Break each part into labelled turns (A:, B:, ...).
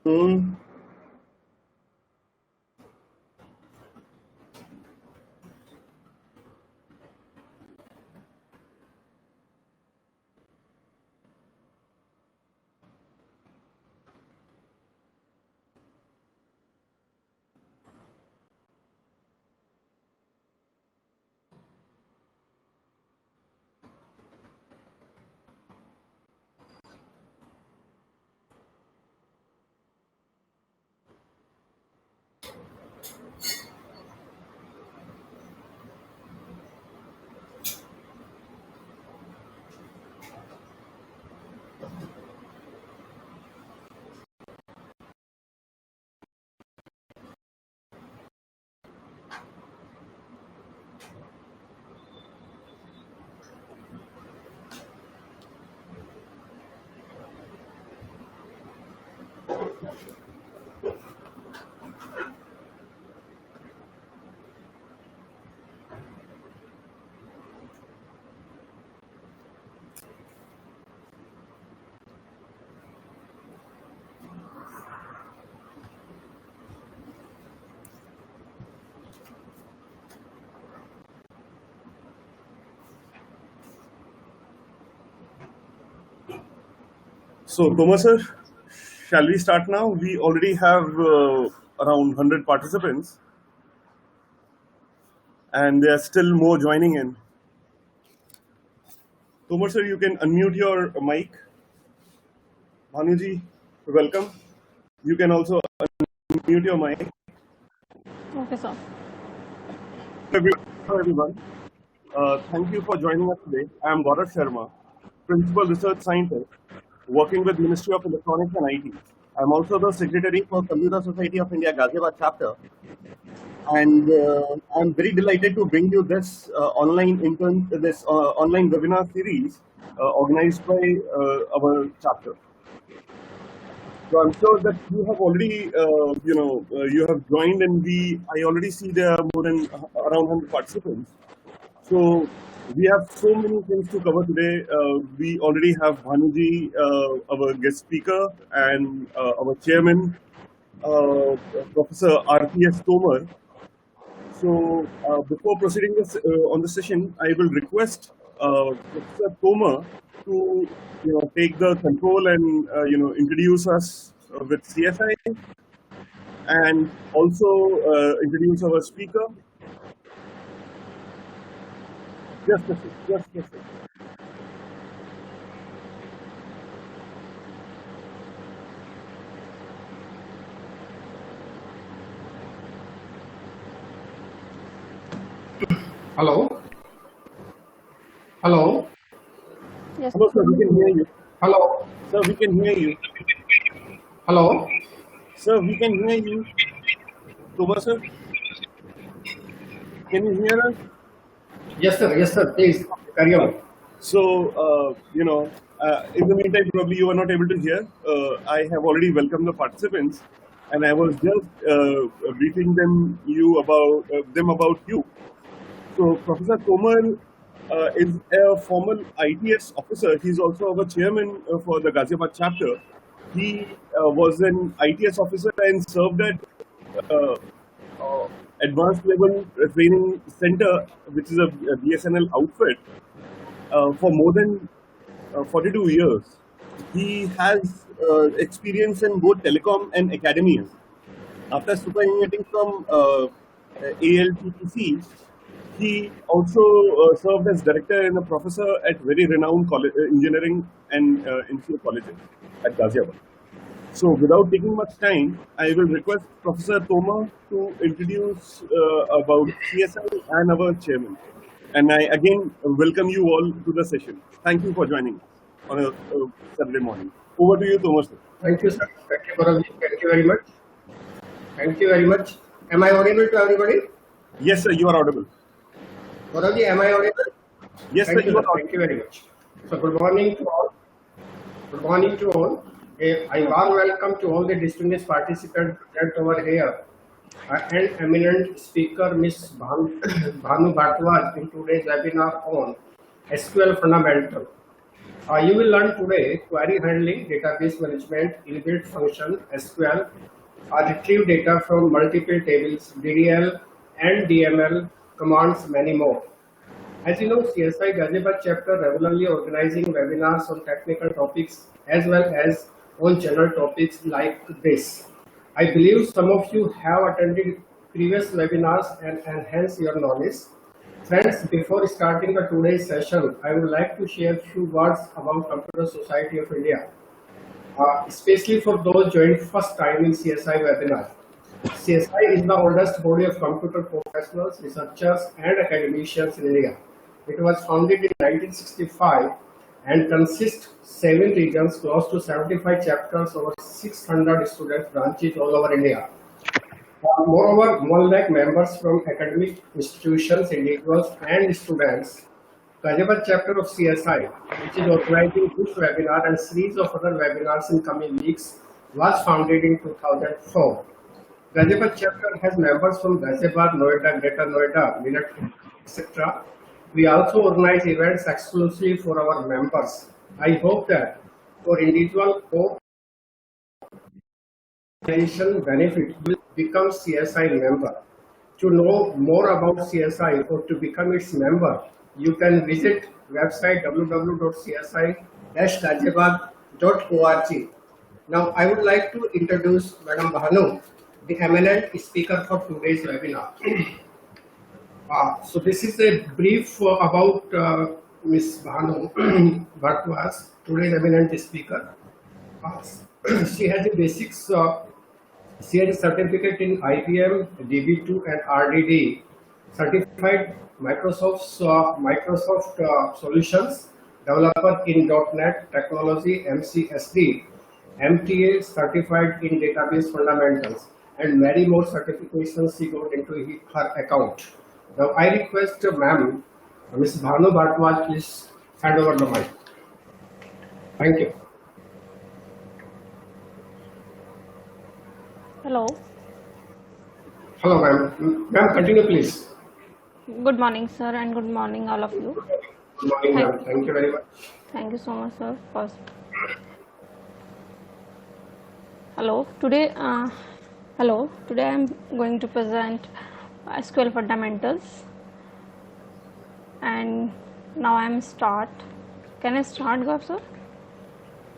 A: Hmm. So, Thomas sir, shall we start now? We already have around 100 participants, and there are still more joining in. Thomas sir, you can unmute your mic. Bhanuji, welcome. You can also unmute your mic.
B: Okay, sir.
A: Hello, everyone. Thank you for joining us today. I am Gaurav Sharma, Principal Research Scientist, working with Ministry of Electronics and IT. I'm also the Secretary for Computer Society of India Ghaziabad chapter. And I'm very delighted to bring you this online webinar series organized by our chapter. So I'm sure that you have already, you have joined, and I already see there are more than around 100 participants. So we have so many things to cover today. We already have Bhanuji, our guest speaker, and our chairman, Professor R.P.S. Tomar. So before proceeding on the session, I will request Professor Tomar to take the control and introduce us with CSI, and also introduce our speaker. Just a second.
C: Hello? Hello?
B: Yes.
A: Hello, sir, we can hear you.
C: Hello?
A: Sir, we can hear you.
C: Hello?
A: Sir, we can hear you. Thomas, sir, can you hear us?
C: Yes, sir. Yes, sir. Please carry on.
A: So, in the meantime, probably you are not able to hear. I have already welcomed the participants, and I was just briefing them about you. So, Professor Tomar is a former ITS officer. He's also our chairman for the Ghaziabad chapter. He was an ITS officer and served at advanced level training center, which is a BSNL outfit, for more than 42 years. He has experience in both telecom and academia. After superannuating from ALTTC, he also served as director and a professor at very renowned engineering and engineering colleges at Ghaziabad. So without taking much time, I will request Professor Tomar to introduce about CSI and our chairman. And I again welcome you all to the session. Thank you for joining us on a Saturday morning. Over to you, Tomar, sir.
C: Thank you, sir. Thank you, Gaurav. Thank you very much. Thank you very much. Am I audible to everybody?
A: Yes, sir, you are audible.
C: Gaurav, am I audible?
A: Yes,
C: Thank
A: sir,
C: you,
A: you are
C: sir.
A: audible.
C: Thank you very much. So, good morning to all. Good morning to all. I warm welcome to all the distinguished participants present over here. And eminent speaker, Ms. Bhanu Bhartwaj, in today's webinar on SQL Fundamental. You will learn today query handling, database management, inbuilt function, SQL, retrieve data from multiple tables, DDL and DML commands, many more. As you know, CSI Ghaziabad chapter regularly organizing webinars on technical topics as well as on general topics like this. I believe some of you have attended previous webinars and enhance your knowledge. Friends, before starting the today's session, I would like to share a few words about Computer Society of India, especially for those joining first time in CSI webinar. CSI is the oldest body of computer professionals, researchers, and academicians in India. It was founded in 1965 and consists 7 regions, close to 75 chapters, over 600 student branches all over India. Moreover, 1 lakh members from academic institutions, individuals, and students. Ghaziabad chapter of CSI, which is organizing this webinar and series of other webinars in coming weeks, was founded in 2004. Ghaziabad chapter has members from Ghaziabad, Noida, Greater Noida, Meerut, etc. We also organize events exclusively for our members. I hope that for individual benefit will become CSI member. To know more about CSI or to become its member, you can visit website www.csi-ghaziabad.org. Now, I would like to introduce Madam Bhanu, the eminent speaker for today's webinar. So this is a brief about Ms. Bhanu Bhartwaj, today's eminent speaker. She has a basics. She has a certificate in IBM, DB2, and RDD, certified Microsoft Solutions, developer in .NET Technology, MCSD, MTA, certified in Database Fundamentals, and many more certifications she got into her account. Now I request ma'am, Ms. Bhanu Bhartwaj, please hand over the mic. Thank you.
B: Hello.
C: Hello ma'am. Ma'am, continue please.
B: Good morning, sir, and good morning, all of you.
C: Good morning ma'am. Thank you very much.
B: Thank you so much, sir. First. Hello. Today I am going to present SQL fundamentals, and now I am start. Can I start, Gaurav sir?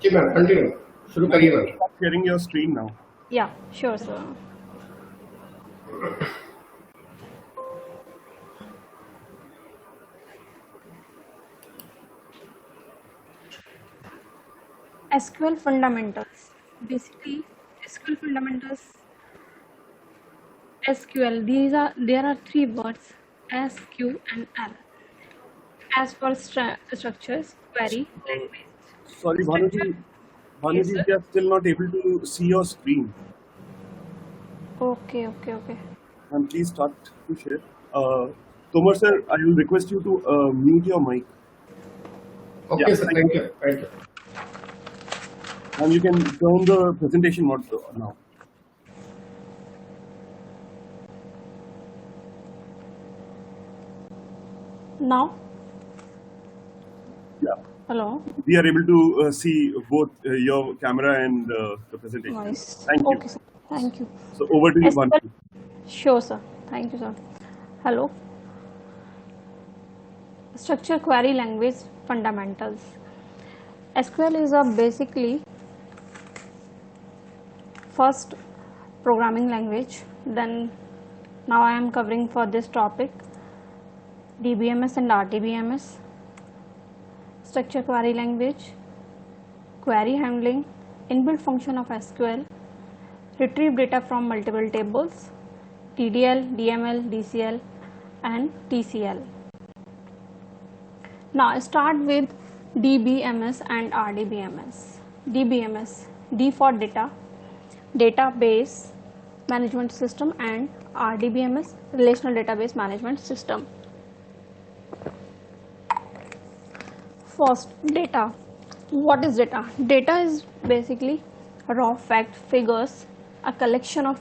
C: जी ma'am, continue. शुरू करिए ma'am.
A: Stop sharing your screen now.
B: Yeah, sure, sir. SQL fundamentals. Basically, SQL fundamentals. SQL. There are 3 words: S, Q, and L. As for structures, query, language.
A: Sorry, Bhanuji,
B: Yes, sir.
A: we are still not able to see your screen.
B: Okay.
A: And please start to share. Tomar sir, I will request you to mute your mic.
C: Okay,
A: Yeah,
C: sir. Thank you. Thank you.
A: And you can turn the presentation mode now.
B: Now,
A: Yeah,
B: hello.
A: we are able to see both your camera and the presentation.
B: Nice.
A: Thank you.
B: Okay, sir. Thank you.
A: So over to you,
B: SQL.
A: Bhanuji.
B: Sure, sir. Thank you, sir. Hello. Structure query language fundamentals. SQL is a basically first programming language. Then now I am covering for this topic DBMS and RDBMS. Structure query language, query handling, inbuilt function of SQL, retrieve data from multiple tables, DDL, DML, DCL, and TCL. Now start with DBMS and RDBMS. DBMS, D for data, database management system, and RDBMS, relational database management system. First, data. What is data? Data is basically raw fact figures, a collection of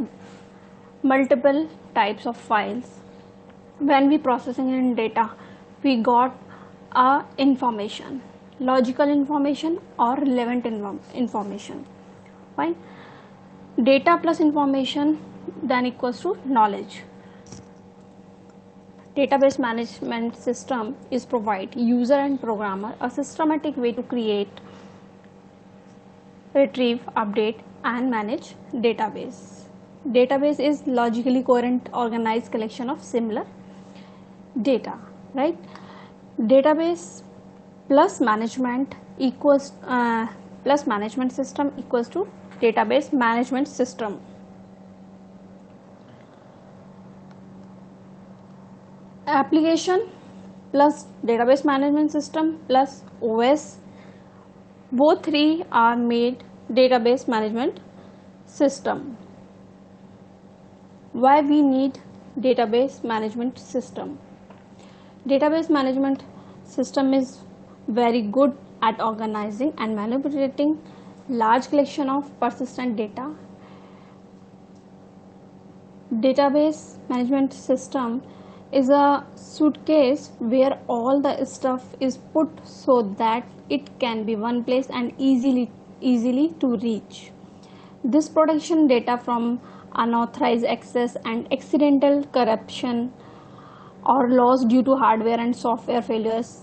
B: multiple types of files. When we processing in data, we got information. logical information or relevant information. Fine. Data plus information then equals to knowledge. Database management system is provide user and programmer a systematic way to create, retrieve, update and manage database. Database is logically coherent organized collection of similar data, right? Database plus management equals plus management system equals to database management system. Application plus database management system plus OS, both three are made database management system. Why we need database management system? Database management system is very good at organizing and manipulating large collection of persistent data. Database management system is a suitcase where all the stuff is put so that it can be one place and easily to reach. This protection data from unauthorized access and accidental corruption or loss due to hardware and software failures.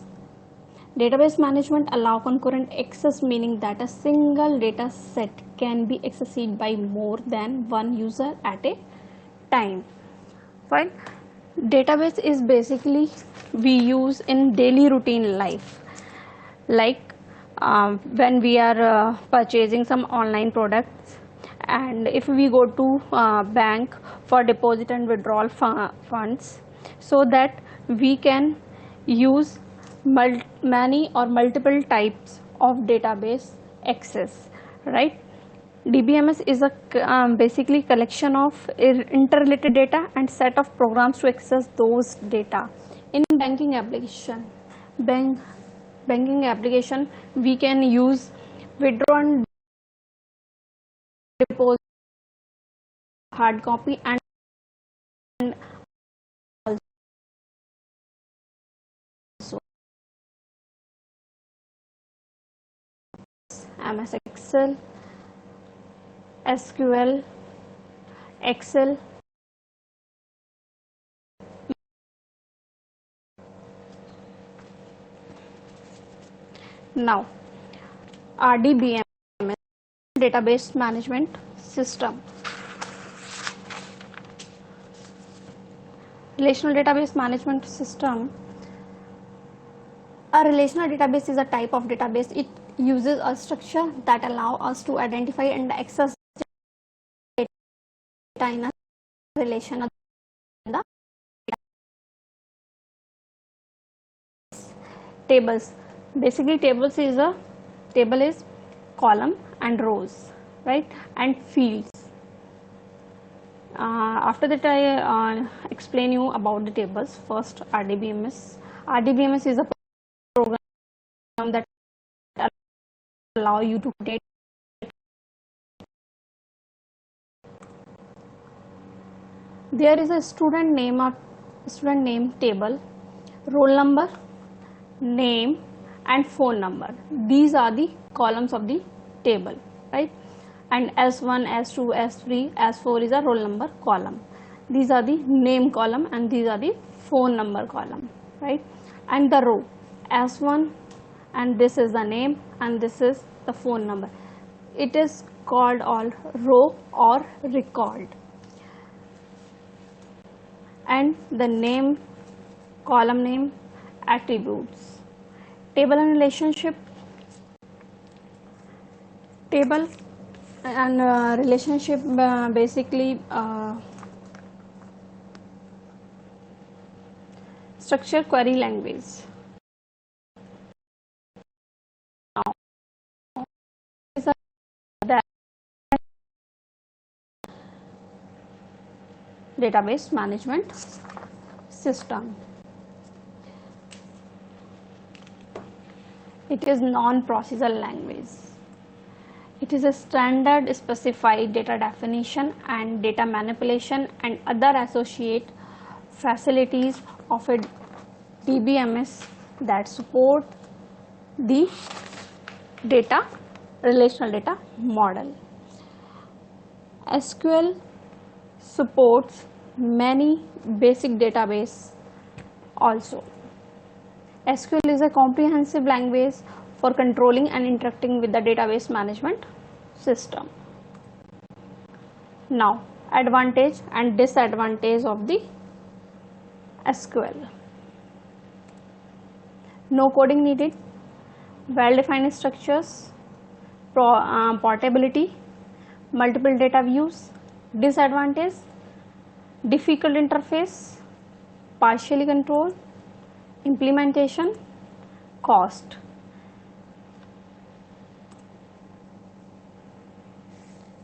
B: Database management allow concurrent access, meaning that a single data set can be accessed by more than one user at a time. Fine. Database is basically we use in daily routine life, like when we are purchasing some online products, and if we go to bank for deposit and withdrawal funds, so that we can use many or multiple types of database access, right? DBMS is a basically collection of interrelated data and set of programs to access those data. In banking application, banking application, we can use withdraw and deposit, hard copy and also MS Excel, SQL, Excel. Now, RDBMS, database management system. Relational database management system. A relational database is a type of database. It uses a structure that allows us to identify and access data in a relation. Tables. Basically, tables is a table is column and rows, right, and fields. After that, I explain you about the tables. First, RDBMS. RDBMS is a program that allow you to create there is a student name table, roll number, name and phone number. These are the columns of the table, right? And S1, S2, S3, S4 is a roll number column. These are the name column and these are the phone number column, right? And the row S1, and this is the name and this is the phone number. It is called all row or record. And the name, column name, attributes. Table and relationship. Table and relationship basically structure query language. Database management system. It is non-procedure language. It is a standard specified data definition and data manipulation and other associate facilities of a DBMS that support the data, relational data model. SQL supports many basic database also. SQL is a comprehensive language for controlling and interacting with the database management system. Now, advantage and disadvantage of the SQL. No coding needed, well-defined structures, portability, multiple data views. Disadvantage, difficult interface, partially controlled, implementation, cost.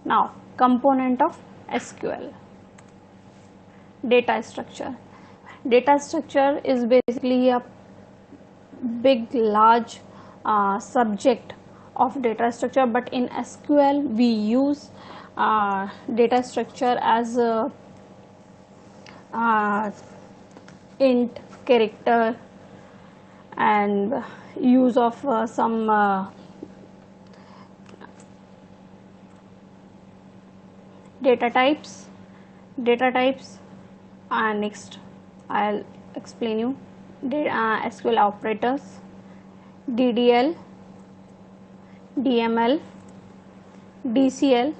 B: Now, component of SQL. Data structure. Data structure is basically a big large subject of data structure, but in SQL we use data structure as int, character, and use of some data types. Next I'll explain you SQL operators, DDL, DML, DCL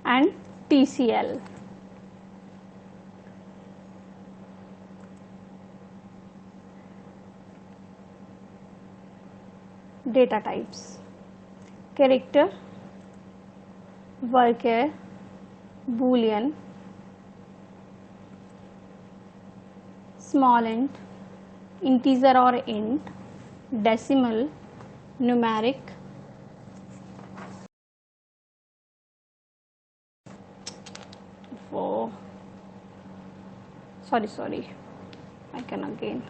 B: and TCL. Data types: character, varchar, boolean, small int, integer or int, decimal, numeric, sorry, I can again.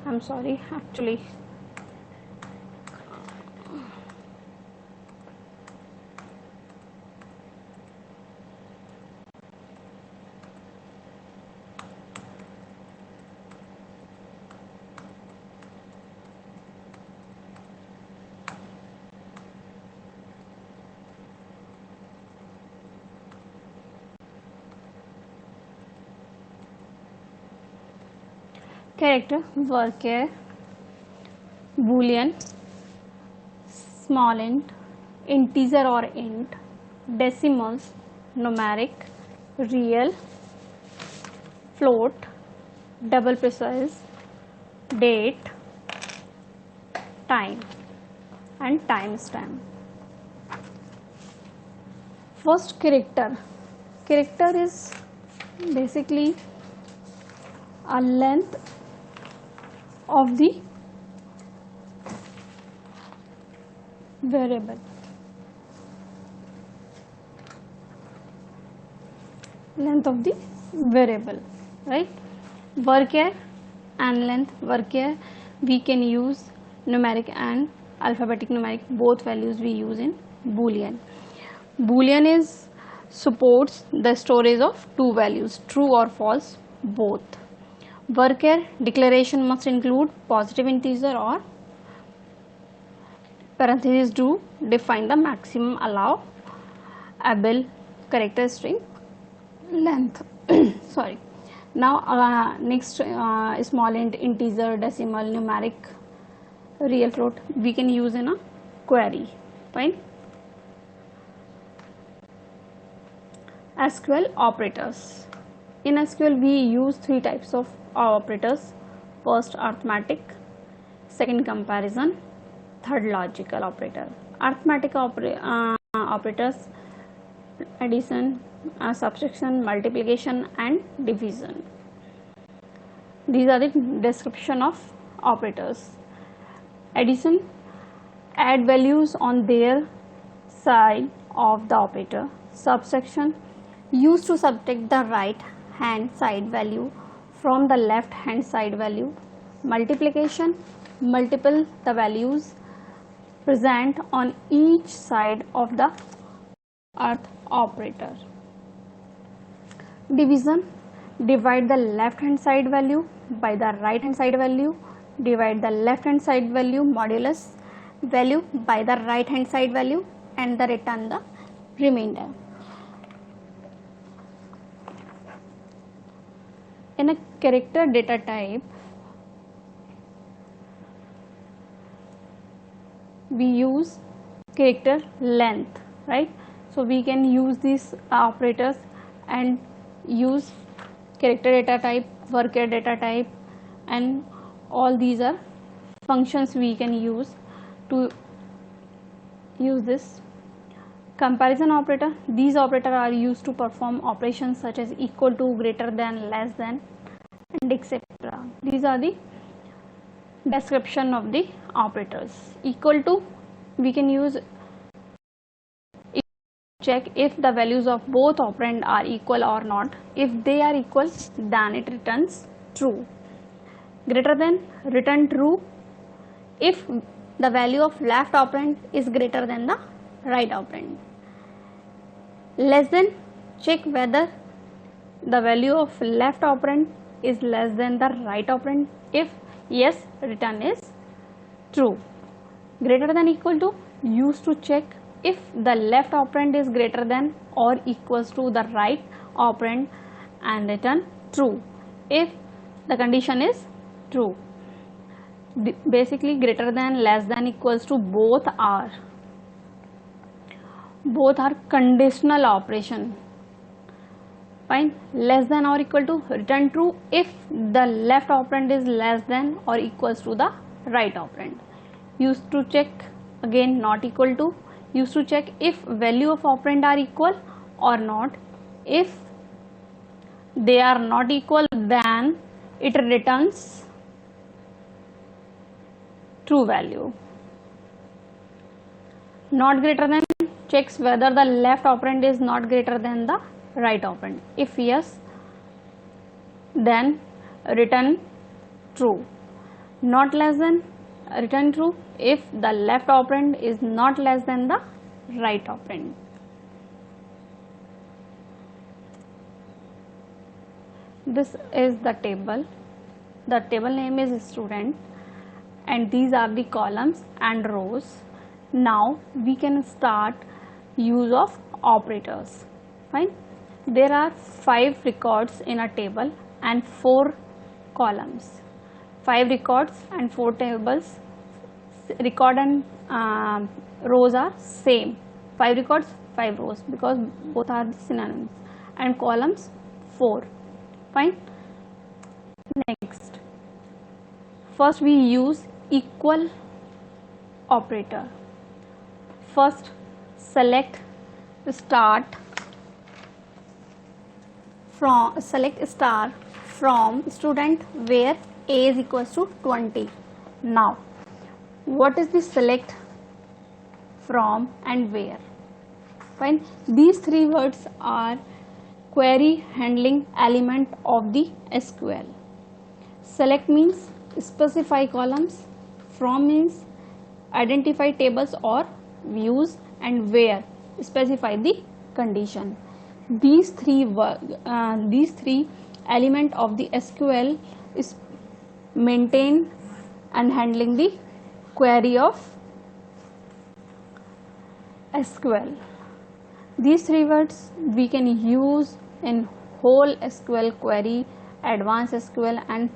B: I'm sorry, actually. Character: varchar, boolean, small int, integer or int, decimals, numeric, real, float, double precise, date, time and timestamp. First, character. Character is basically a length of the variable. Length of the variable, right? Varchar and length. Varchar we can use numeric and alphabetic numeric, both values we use in boolean. Boolean is supports the storage of two values, true or false, both. Varchar declaration must include positive integer or parentheses to define the maximum allowable character string length. Sorry. Now next small int, integer, decimal, numeric, real, float we can use in a query. Fine. SQL operators. In SQL we use three types of operators. First, arithmetic, second, comparison, third, logical operator. Arithmetic operators: addition, subtraction, multiplication and division. These are the description of operators. Addition: add values on their side of the operator. Subtraction: used to subtract the right hand side value from the left hand side value. Multiplication, multiple the values present on each side of the earth operator. Division, divide the left hand side value by the right hand side value, divide the left hand side value modulus value by the right hand side value, and the return the remainder. In a character data type, we use character length, right? So we can use these operators and use character data type, worker data type, and all these are functions we can use to use this. Comparison operator, these operators are used to perform operations such as equal to, greater than, less than, and etc. These are the description of the operators. Equal to, we can use check if the values of both operand are equal or not. If they are equal, then it returns true. Greater than, return true if the value of left operand is greater than the right operand. Less than, check whether the value of left operand is less than the right operand. If yes, return is true. Greater than equal to, used to check if the left operand is greater than or equals to the right operand and return true if the condition is true. Basically, greater than, less than, equals to, both are conditional operation. Fine. Less than or equal to, return true if the left operand is less than or equals to the right operand. Used to check, again not equal to, used to check if value of operand are equal or not. If they are not equal, then it returns true value. Not greater than, checks whether the left operand is not greater than the right operand. If yes, then return true. Not less than, return true if the left operand is not less than the right operand. This is the table. The table name is student, and these are the columns and rows. Now we can start use of operators. Fine. There are 5 records in a table and 4 columns. 5 records and 4 tables. Record and rows are same. 5 records, 5 rows, because both are the synonyms, and columns 4. Fine. Next, first we use equal operator. First, select star from student where a is equals to 20. Now, what is the select from and where? Fine. These 3 words are query handling element of the SQL. Select means specify columns, from means identify tables or views, and where specify the condition. These three element of the SQL is maintain and handling the query of SQL. These 3 words we can use in whole SQL query, advanced SQL, and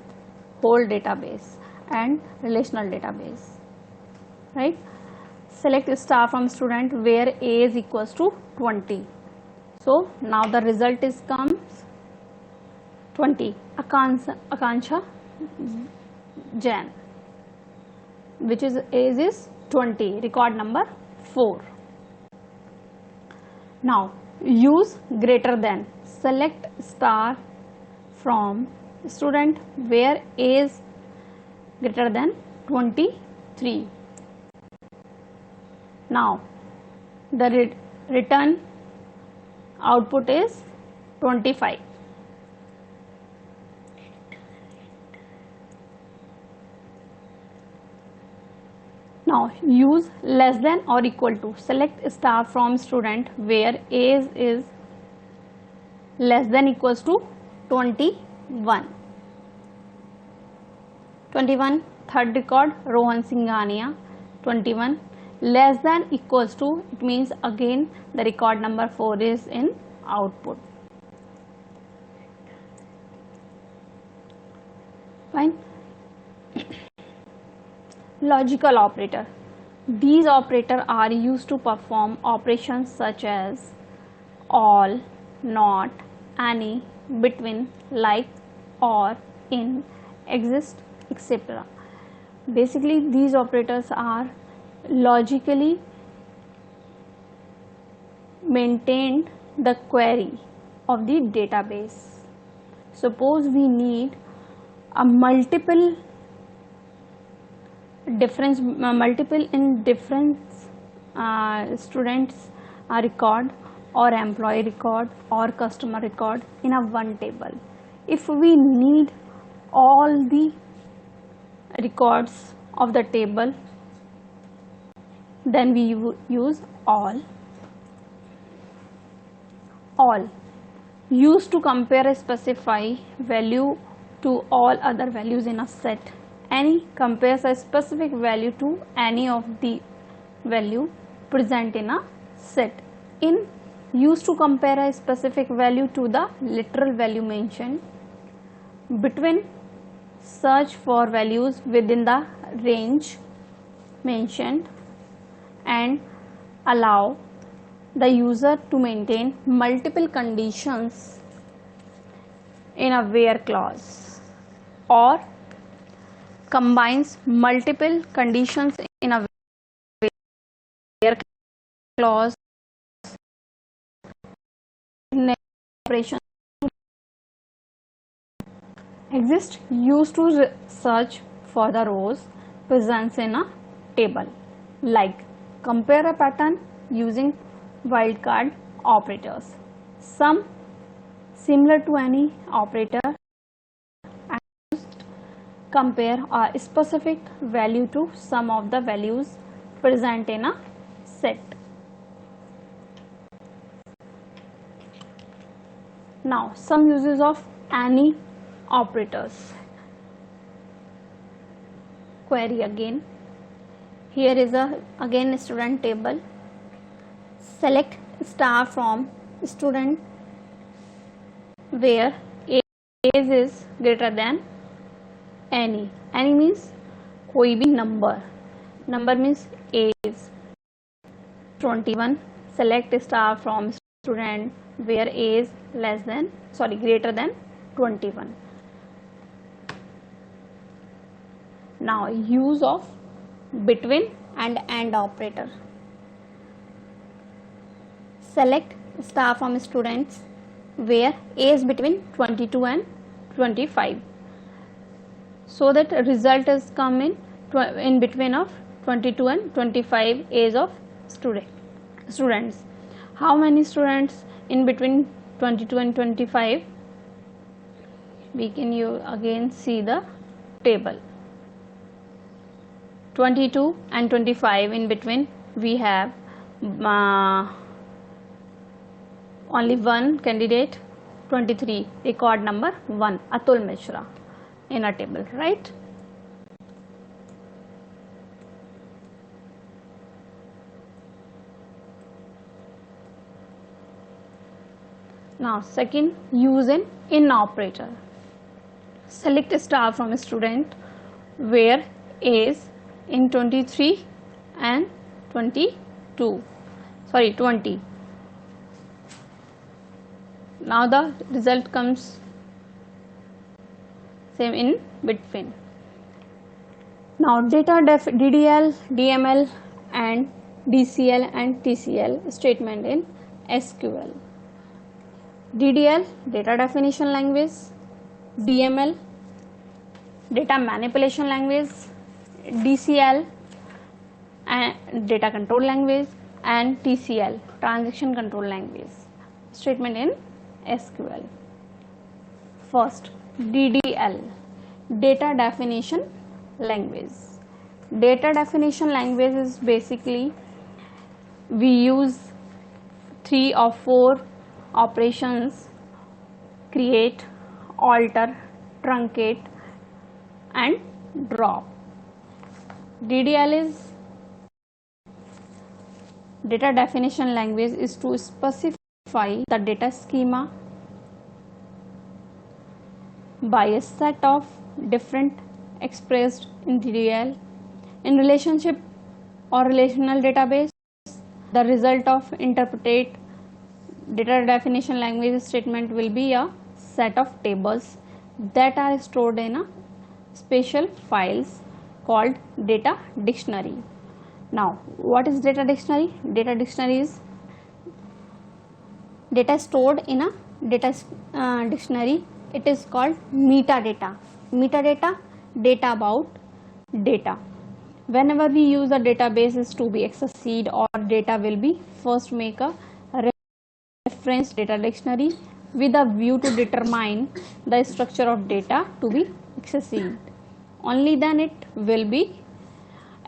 B: whole database and relational database, right? Select star from student where a is equals to 20. So now the result is comes 20. Akansha Jain, which is age is 20, record number 4. Now use greater than. Select star from student where age greater than 23. Now the return output is 25. Now use less than or equal to. Select star from student where age is less than equals to 21. 21 third record Rohan Singhania. 21 less than equals to, it means again the record number 4 is in output. Fine. Logical operator. These operators are used to perform operations such as all, not, any, between, like, or, in, exist, etc. Basically these operators are logically maintained the query of the database. Suppose we need a multiple in different students record or employee record or customer record in a one table. If we need all the records of the table, then we use all used to compare a specified value to all other values in a set. Any compares a specific value to any of the value present in a set. In used to compare a specific value to the literal value mentioned. Between search for values within the range mentioned, and allow the user to maintain multiple conditions in a where clause, or combines multiple conditions in a where clause in operation. Exist used to search for the rows present in a table, like compare a pattern using wildcard operators. Some similar to any operator, compare a specific value to some of the values present in a set. Now some uses of any operators. Query again. Here is again student table. Select star from student where age is greater than any. Any means कोई भी number. Number means age 21. Select star from student where age greater than 21. Now use of between and AND operator. Select star from students where age between 22 and 25, so that result is come in between of 22 and 25 age of students. How many students in between 22 and 25? We can again see the table. 22 and 25 in between we have only one candidate, 23, record number 1, Atul Mishra in a table, right? Now second, use in operator. Select a star from a student where age in 23 and 20. Now the result comes same in between. Now data DDL, DML and DCL and TCL statement in SQL. DDL, data definition language. DML, data manipulation language. DCL, and data control language, and TCL, transaction control language. Statement in SQL. First, DDL, data definition language. Data definition language is basically we use 3 or 4 operations: create, alter, truncate and drop. DDL is data definition language is to specify the data schema by a set of different expressed in DDL in relationship or relational database. The result of interpreted data definition language statement will be a set of tables that are stored in a special files called data dictionary. Now, what is data dictionary? Data dictionary is data stored in a data dictionary. It is called metadata. Metadata, data about data. Whenever we use a database is to be accessed, or data will be first make a reference data dictionary with a view to determine the structure of data to be accessed. Only then it will be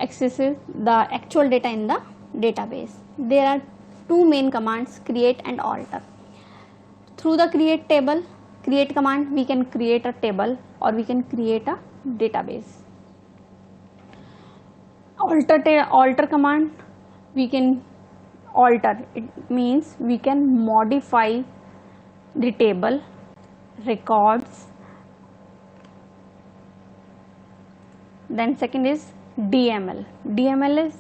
B: accesses the actual data in the database. There are two main commands, create and alter. Through the create command we can create a table or we can create a database. Alter command, we can alter, it means we can modify the table, records. Then second is DML. DML is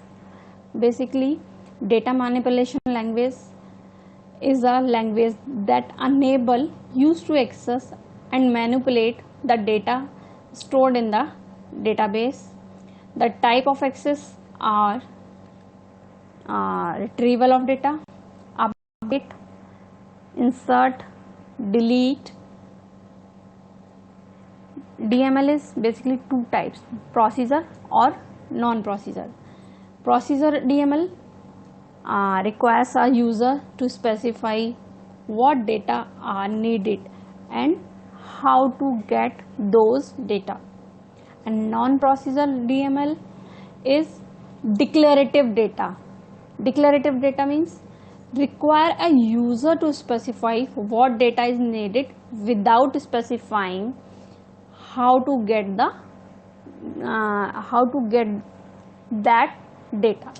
B: basically data manipulation language, is a language that enable use to access and manipulate the data stored in the database. The type of access are retrieval of data, update, insert, delete. DML is basically two types, procedure or non-procedure. Procedure DML requires a user to specify what data are needed and how to get those data. And non-procedure DML is declarative data. Declarative data means require a user to specify what data is needed without specifying how to get that data.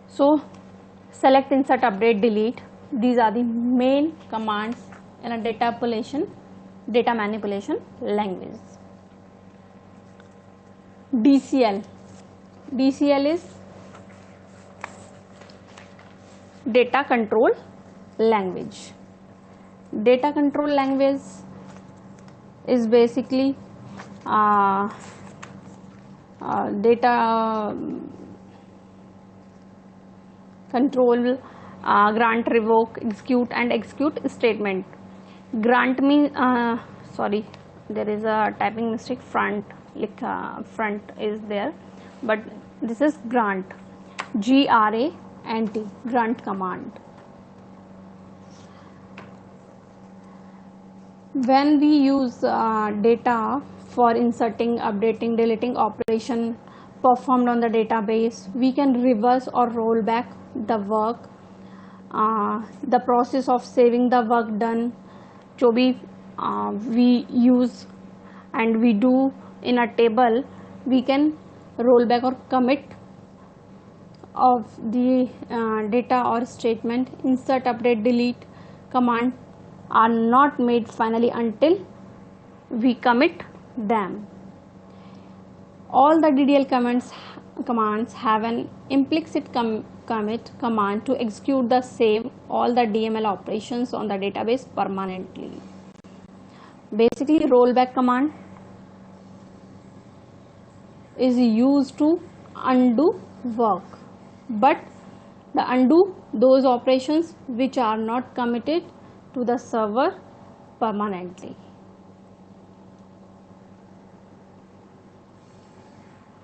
B: So select, insert, update, delete, these are the main commands in a data manipulation language. DCL is data control language. Data control language is basically data control, grant, revoke, execute and execute statement. Grant means sorry, there is a typing mistake, front is there, but this is grant, GRANT, grant command. When we use data for inserting, updating, deleting operation performed on the database, we can reverse or roll back the work, the process of saving the work done, जो भी we use and we do in a table, we can roll back or commit of the data or statement. Insert, update, delete command are not made finally until we commit them. All the DDL commands have an implicit commit command to execute the save all the DML operations on the database permanently. Basically, rollback command is used to undo work, but the undo those operations which are not committed to the server permanently.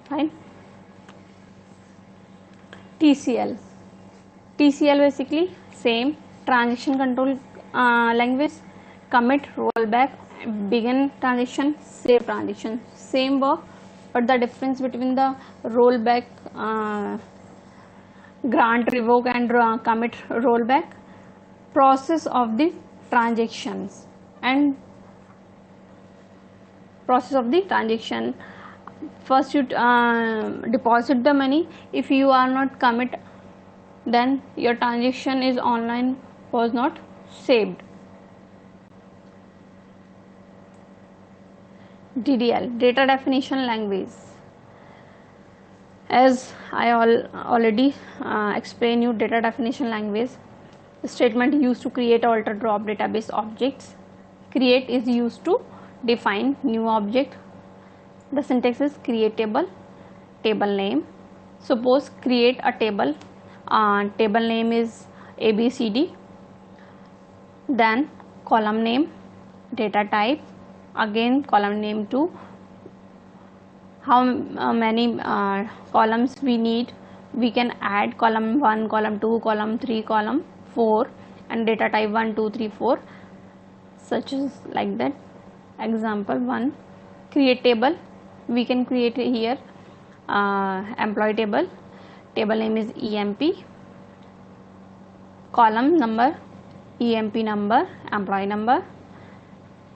B: Fine. TCL basically same, transaction control language, commit, rollback, begin transaction, save transaction, same work, but the difference between the rollback, grant, revoke and commit rollback, process of the transactions and process of the transaction. First you deposit the money. If you are not commit, then your transaction is online was not saved. DDL, data definition language. As I already explained you, data definition language, the statement used to create, alter, drop database objects. Create is used to define new object. The syntax is create table, table name. Suppose create a table, table name is ABCD, then column name, data type, again column name 2, how many columns we need, we can add column 1, column 2, column 3, column 4 and data type 1, 2, 3, 4, such as like that. Example 1, create table, we can create here employee table, table name is EMP, column number EMP number, employee number,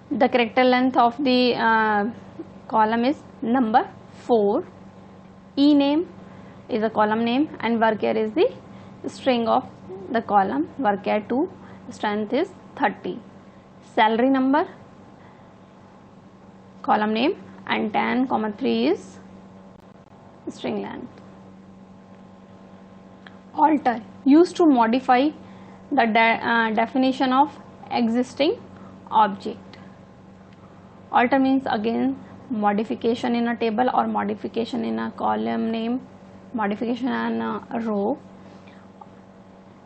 B: the character length of the column is number 4, E name is a column name and varchar is the string of the column, varchar 2, strength is 30, salary number, column name and 10, 3 is string length. Alter, used to modify the definition of existing object. Alter means again modification in a table or modification in a column name, modification in a row.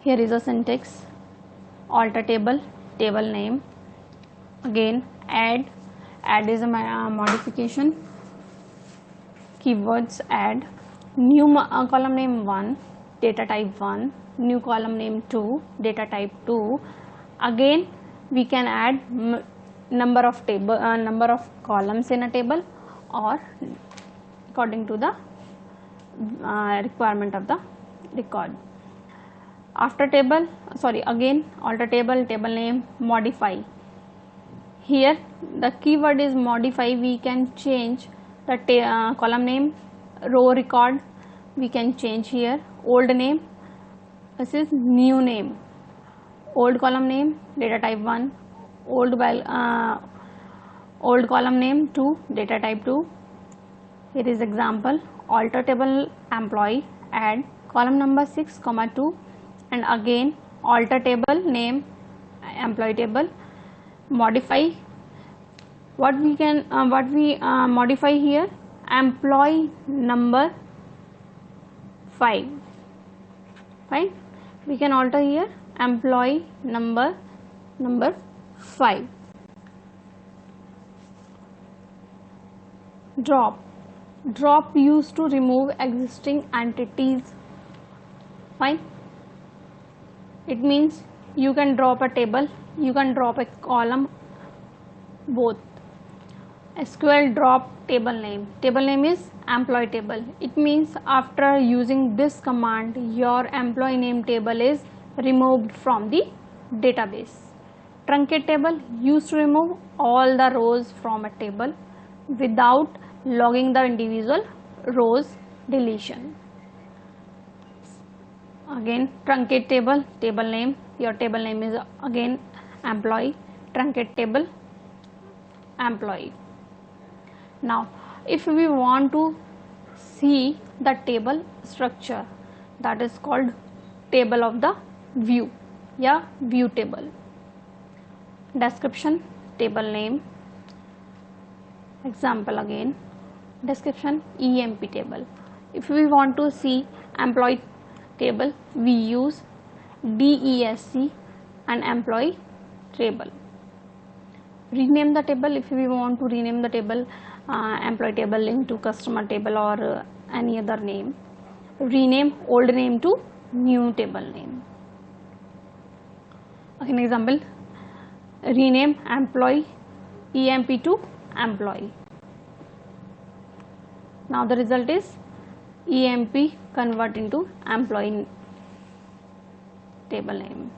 B: Here is a syntax, alter table, table name, again add is a modification, keywords add, new column name 1, data type 1, new column name 2, data type 2, again we can add number of columns in a table or according to the requirement of the record. After table, again alter table, table name, modify. Here the keyword is modify. We can change the column name, row record we can change here, old name, this is new name, old column name, data type 1, old column name 2, data type 2. Here is example, alter table employee, add column number 6, 2 and again alter table name, employee table, modify. What we modify here, employee number 5, fine, we can alter here employee number 5. Drop used to remove existing entities, fine. It means you can drop a table, you can drop a column, both. SQL drop table name is employee table. It means after using this command your employee name table is removed from the database. Truncate table used to remove all the rows from a table without logging the individual rows deletion. Again truncate table, table name, your table name is again employee, truncate table employee. Now if we want to see the table structure, that is called table of the view, view table. Description, table name, example again, description EMP table. If we want to see employee table, we use DESC and employee table. Rename the table, if we want to rename the table, employee table into customer table or any other name, rename old name to new table name. Okay, an example, rename employee EMP to employee. Now the result is EMP convert into employee table name.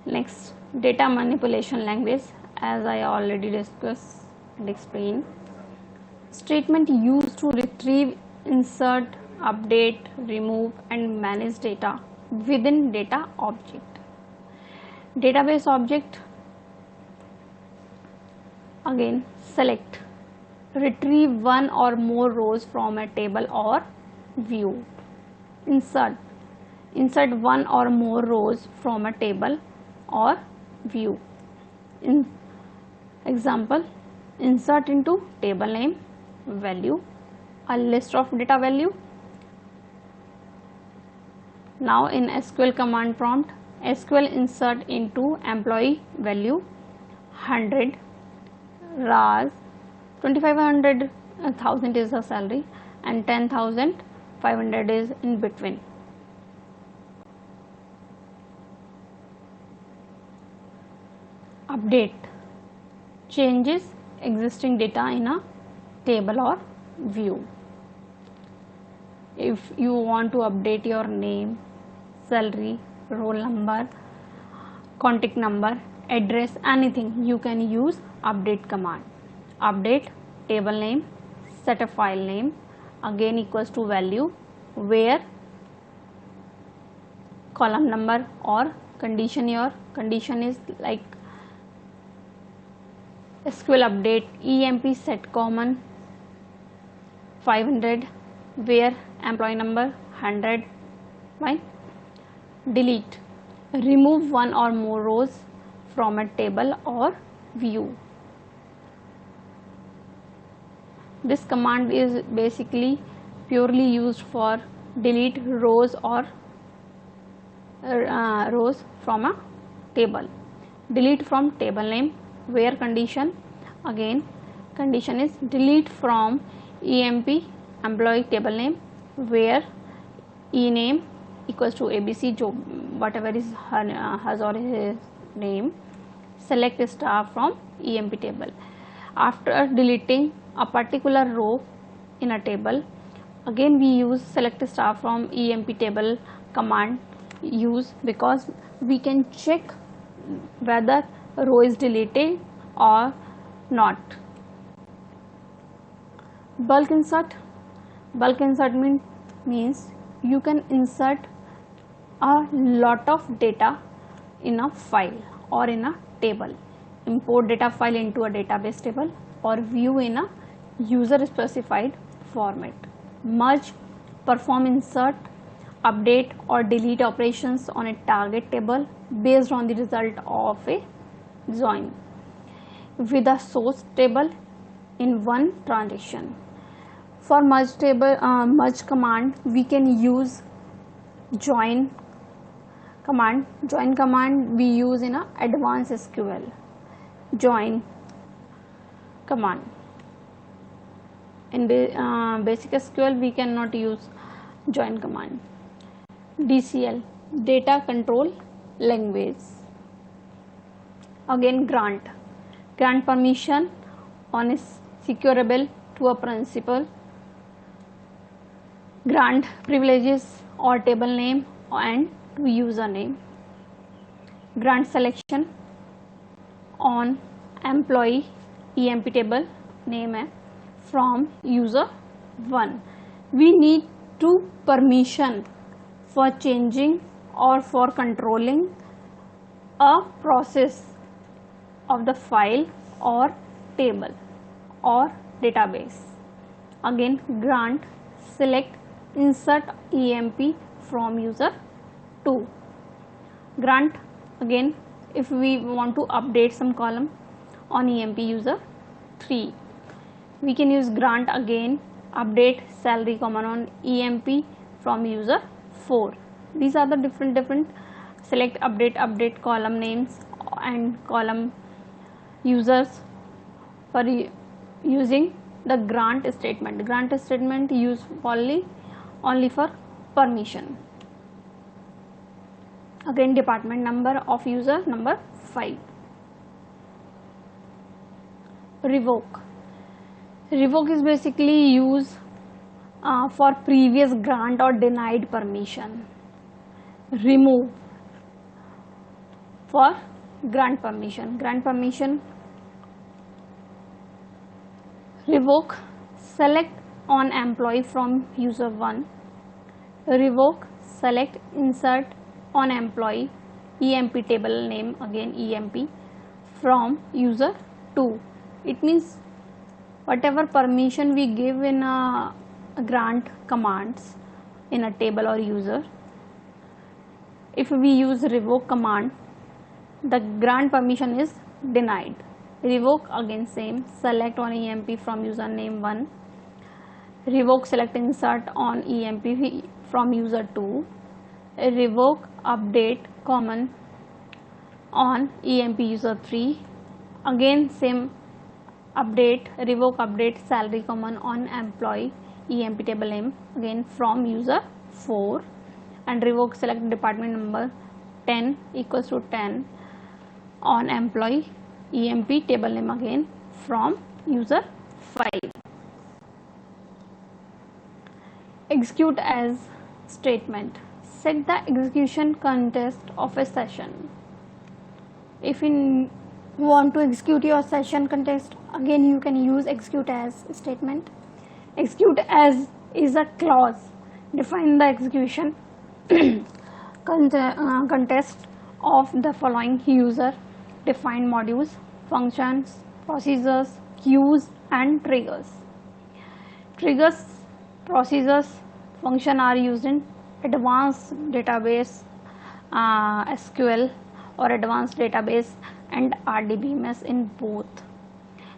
B: Next, data manipulation language, as I already discussed and explained. Statement used to retrieve, insert, update, remove and manage data within data object. Database object, again select, retrieve one or more rows from a table or view. Insert one or more rows from a table or view. In example, insert into table name value a list of data value. Now in SQL command prompt, SQL insert into employee value 100 RAS 2500 1000 is the salary and 10,500 is in between. Update, changes existing data in a table or view. If you want to update your name, salary, roll number, contact number, address, anything, you can use update command. Update table name, set a file name, again equals to value where column number or condition, your condition is like SQL update EMP set common 500 where employee number 100. Fine. Delete, remove one or more rows from a table or view. This command is basically purely used for delete rows or rows from a table. Delete from table name where condition, again condition is delete from EMP employee table name where e name equals to ABC, जो whatever is hers or his name. Select star from EMP table. After deleting a particular row in a table, again we use select star from EMP table command use because we can check whether row is deleted or not. Bulk insert means you can insert a lot of data in a file or in a table. Import data file into a database table or view in a user specified format. Merge, perform insert, update or delete operations on a target table based on the result of a join with a source table in one transaction. For merge command we can use join command. Join command we use in a advanced SQL. Join command. In basic SQL we cannot use join command. DCL, data control language. Again grant permission on a secureable to a principal. Grant privileges or table name and to username. Grant selection on employee EMP table name from user 1. We need to permission for changing or for controlling a process of the file or table or database. Again grant, select, insert EMP from user 2. Grant, again if we want to update some column on EMP user 3. We can use grant again, update salary common on EMP from user 4. These are the different select, update column names and column users for using the grant statement. Grant statement used only for permission. Again department number of user number 5. Revoke is basically used for previous grant or denied permission. Remove for grant permission. Revoke, select on employee from user 1. Revoke, select insert on employee, EMP table name, again EMP, from user 2. It means whatever permission we give in a grant commands in a table or user, if we use revoke command, the grant permission is denied. Revoke, again same, select on EMP from username 1. Revoke, select insert on EMP from user 2. Revoke, update common on EMP user 3. Again same, update, revoke update salary common on employee, EMP table name, again from user 4. And revoke, select department number 10 equals to 10 on employee, EMP table name, again from user 5. Execute as statement. Set the execution context of a session. If you want to execute your session context, again you can use execute as statement. Execute as is a clause. Define the execution context of the following user defined modules, functions, procedures, queues and triggers. Triggers, procedures, function are used in advanced database SQL or advanced database and RDBMS in both.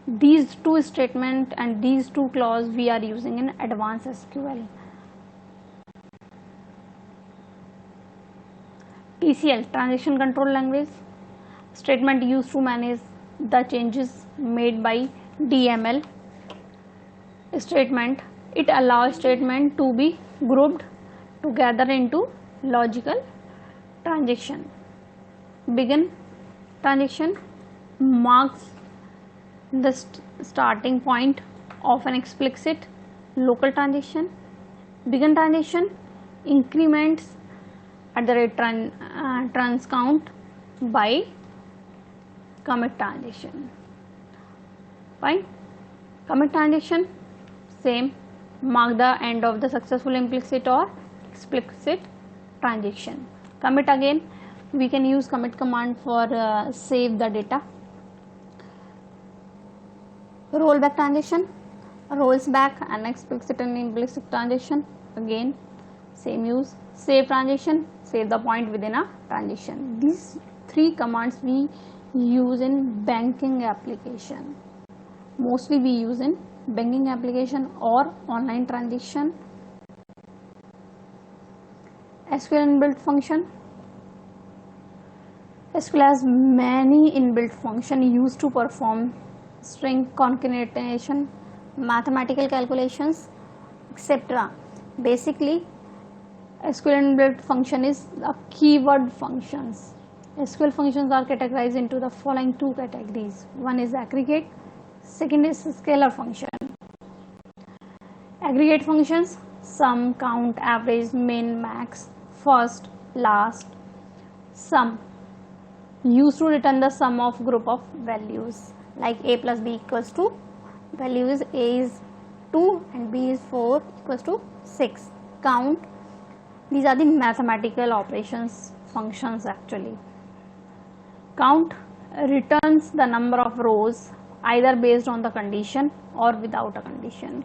B: These two statements and these two clauses we are using in advanced SQL. TCL, transaction control language, statement used to manage the changes made by DML statement. It allows statement to be grouped together into logical transaction. Begin transaction marks the starting point of an explicit local transaction. Begin transaction increments at the rate trans count by commit transaction. Fine. Commit transaction, same, mark the end of the successful implicit or explicit transaction. Commit, again we can use commit command for save the data. Rollback transaction rolls back an explicit and implicit transaction, again same use. Save transaction, save the point within a transaction. These three commands we use in banking application. Mostly we use in banking application or online transaction. SQL inbuilt function. SQL has many inbuilt functions used to perform string concatenation, mathematical calculations, etc. Basically, SQL inbuilt function is a keyword functions. SQL functions are categorized into the following two categories. One is aggregate, second is scalar function. Aggregate functions: sum, count, average, min, max, first, last. Sum used to return the sum of group of values, like a plus b equals to, value is a is 2 and b is 4 equals to 6. Count, these are the mathematical operations functions actually. Count returns the number of rows either based on the condition or without a condition.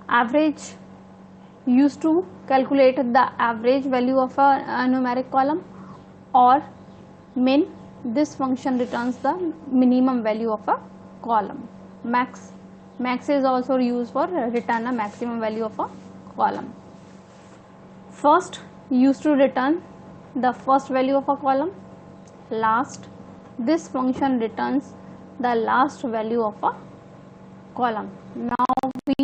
B: Average used to calculate the average value of a numeric column, or min, this function returns the minimum value of a column. Max, max is also used for return a maximum value of a column. First used to return the first value of a column. Last, this function returns the last value of a column. Now we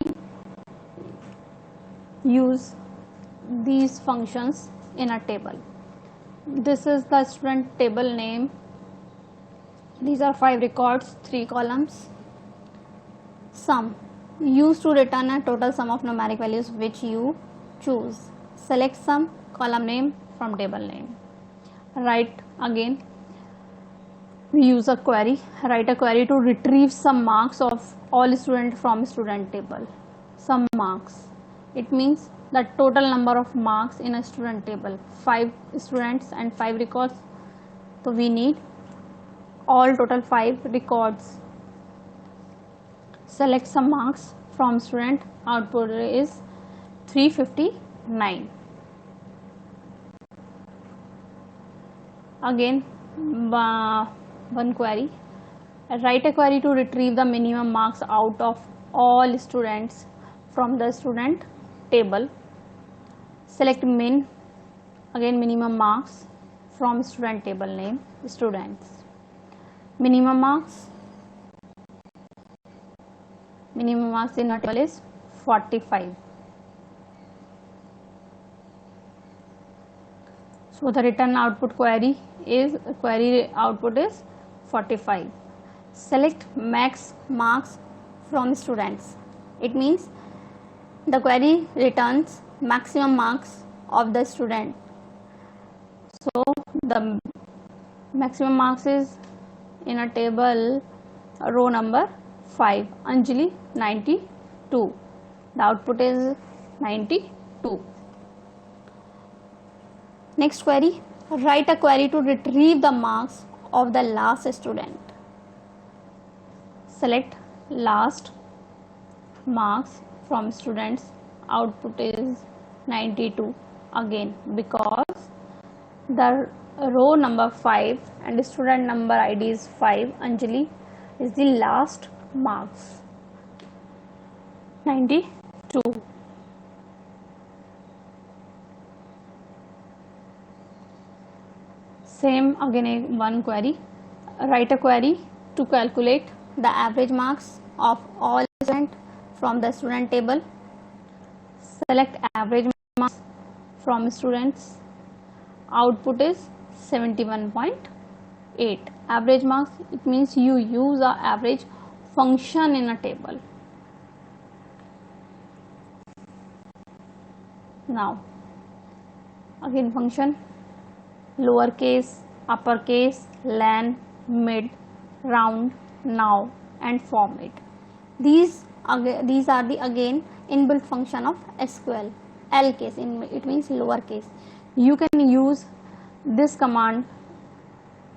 B: use these functions in a table. This is the student table name. These are 5 records, 3 columns. Sum, Use to return a total sum of numeric values which you choose. Select sum, column name from table name. Write again. We use a query. Write a query to retrieve some marks of all students from student table. Some marks. It means the total number of marks in a student table. 5 students and 5 records. So we need all total 5 records. Select some marks from student. Output is 359. Again, one query. Write a query to retrieve the minimum marks out of all students from the student table. Select min. Again, minimum marks from student table name, students. Minimum marks in a table is 45. So the return output query output is 45. Select max marks from students. It means the query returns maximum marks of the student. So the maximum marks is in a table row number 5, Anjali 92. The output is 92. Next query, write a query to retrieve the marks of the last student. Select last marks from students. Output is 92 again, because the row number 5 and student number ID is 5, Anjali is the last marks, 92. Same again one query. Write a query to calculate the average marks of all students from the student table. Select average marks from students. Output is 71.8. Average marks, it means you use a average function in a table. Now again function, lowercase, uppercase, len, mid, round, now and format. These are the again inbuilt function of SQL. L case, it means lowercase. You can use this command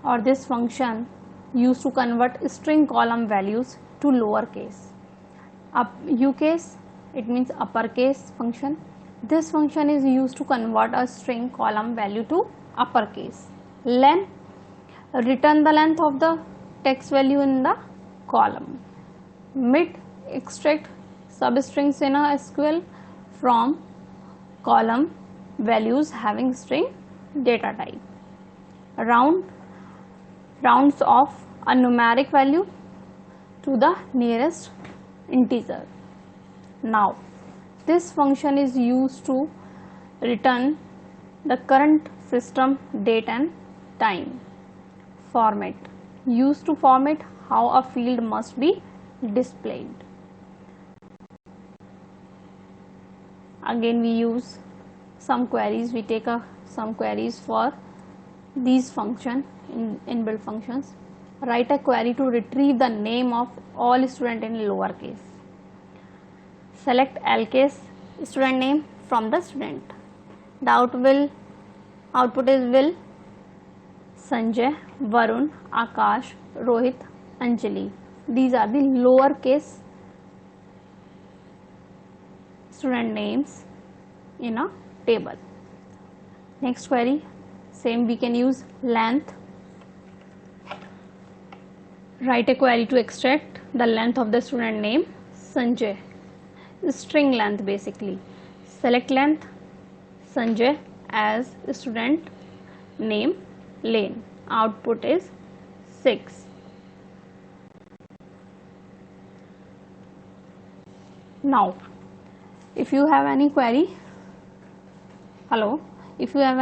B: or this function used to convert string column values to lowercase. U case, it means uppercase function. This function is used to convert a string column value to uppercase. Len, return the length of the text value in the column. Mid, extract substrings in a SQL from column values having string data type. Round, rounds off a numeric value to the nearest integer. Now this function is used to return the current system date and time. Format, used to format how a field must be displayed. Again we use some queries. We take some queries for these function inbuilt functions. Write a query to retrieve the name of all student in lowercase. Select L case, student name from the student. The output is Will, Sanjay, Varun, Akash, Rohit, Anjali. These are the lowercase student names in a table. Next query, same we can use length. Write a query to extract the length of the student name Sanjay, string length basically. Select length Sanjay as student name Lane. Output is 6. Now if you have any query, if you have